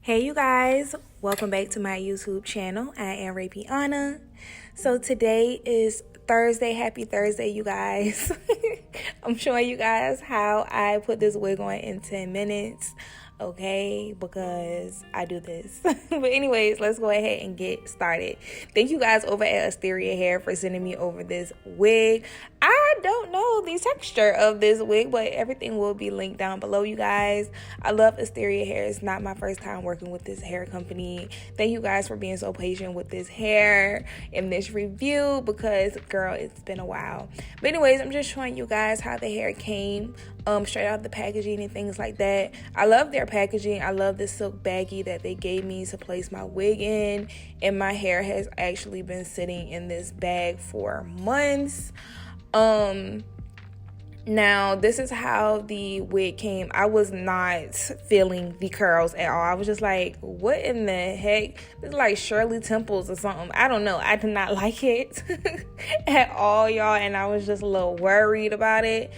Hey you guys, welcome back to my YouTube channel. I am Rebiana. So today is Thursday. Happy Thursday, you guys. I'm showing you guys how I put this wig on in 10 minutes. Okay, because I do this. But anyways, let's go ahead and get started. Thank you guys over at Asteria Hair for sending me over this wig. I don't know the texture of this wig, but everything will be linked down below, you guys. I love Asteria Hair. It's not my first time working with this hair company. Thank you guys for being so patient with this hair in this review because, girl, it's been a while. But anyways, I'm just showing you guys how the hair came straight out the packaging and things like that. I love their packaging. I love the silk baggie that they gave me to place my wig in, and my hair has actually been sitting in this bag for months. Now this is how the wig came. I was not feeling the curls at all. I was just like, what in the heck? It's like Shirley Temples or something. I don't know. I did not like it at all, y'all, and I was just a little worried about it.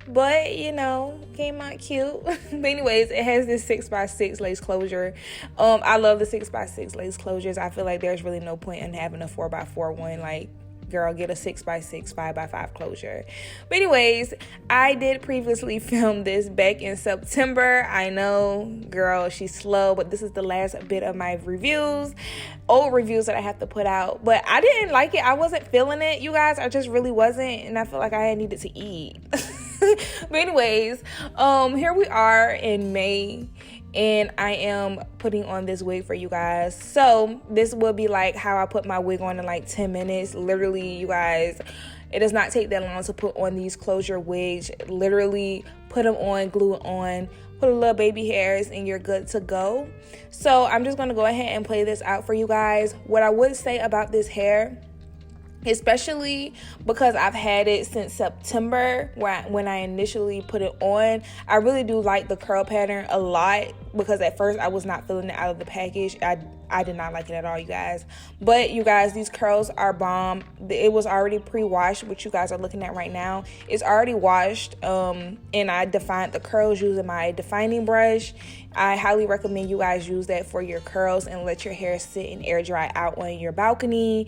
But, you know, came out cute. But anyways, it has this 6x6 lace closure. I love the 6x6 lace closures. I feel like there's really no point in having a 4x4 one. Like, girl, get a 6x6, 5x5 closure. But anyways, I did previously film this back in September. I know, girl, she's slow, but this is the last bit of my reviews. Old reviews that I have to put out. But I didn't like it. I wasn't feeling it, you guys. I just really wasn't. And I feel like I needed to eat. But anyways, here we are in May, and I am putting on this wig for you guys. So this will be like how I put my wig on in like 10 minutes. Literally, you guys, it does not take that long to put on these closure wigs. Literally put them on, glue it on, put a little baby hairs, and you're good to go. So I'm just going to go ahead and play this out for you guys. What I would say about this hair, especially because I've had it since September when I initially put it on, I really do like the curl pattern a lot, because at first I was not feeling it out of the package. I did not like it at all, you guys. But you guys, these curls are bomb. It was already pre-washed, which you guys are looking at right now. It's already washed, and I defined the curls using my defining brush. I highly recommend you guys use that for your curls and let your hair sit and air dry out on your balcony.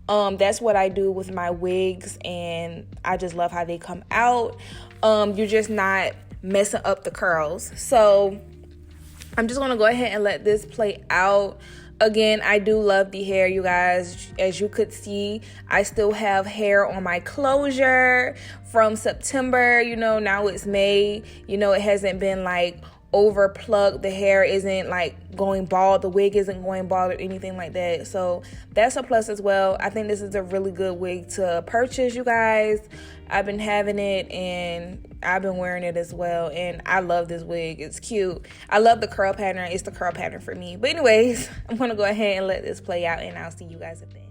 That's what I do with my wigs, and I just love how they come out. You're just not messing up the curls. So I'm just going to go ahead and let this play out. Again, I do love the hair, you guys. As you could see, I still have hair on my closure from September. You know, now it's May. You know, it hasn't been like over plucked. The hair isn't like going bald. The wig isn't going bald or anything like that. So that's a plus as well. I think this is a really good wig to purchase, you guys. I've been having it and I've been wearing it as well, and I love this wig. It's cute. I love the curl pattern. It's the curl pattern for me. But anyways, I'm gonna go ahead and let this play out, and I'll see you guys at the end.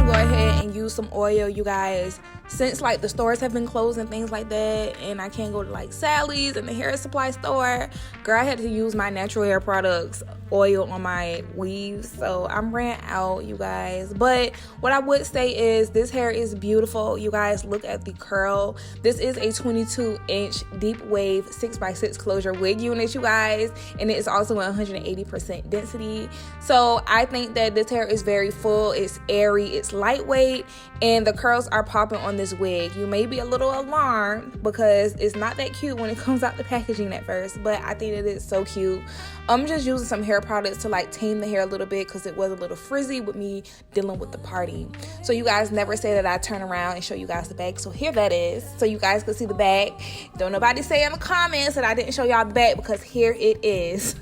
go ahead and use some oil, you guys. Since like the stores have been closed and things like that, and I can't go to like Sally's and the hair supply store, girl, I had to use my natural hair products oil on my weaves, so I'm ran out, you guys. But what I would say is this hair is beautiful, you guys. Look at the curl. This is a 22-inch deep wave 6x6 closure wig unit, you guys, and it is also 180% density. So I think that this hair is very full, it's airy, it's lightweight, and the curls are popping on this wig. You may be a little alarmed because it's not that cute when it comes out the packaging at first, but I think it is so cute. I'm just using some hair products to like tame the hair a little bit because it was a little frizzy with me dealing with the party. So you guys never say that I turn around and show you guys the back, so here that is, so you guys can see the back. Don't nobody say in the comments that I didn't show y'all the back, because here it is.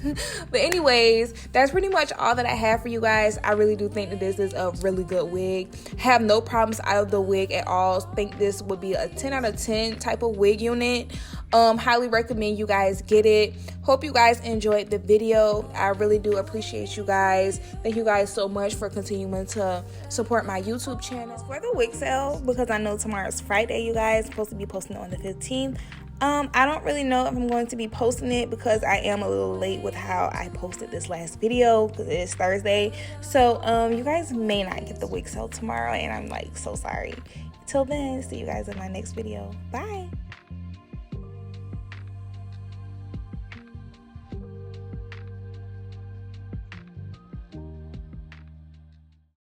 But anyways, that's pretty much all that I have for you guys. I really do think that this is a really good wig. Have no problems out of the wig at all. Think this would be a 10 out of 10 type of wig unit. Highly recommend you guys get it. Hope you guys enjoyed the video. I really do appreciate you guys. Thank you guys so much for continuing to support my YouTube channel. For the wig sale, because I know tomorrow's Friday, you guys, supposed to be posting it on the 15th. I don't really know if I'm going to be posting it because I am a little late with how I posted this last video because it is Thursday. So you guys may not get the wig sale tomorrow, and I'm like so sorry. Till then, see you guys in my next video. Bye.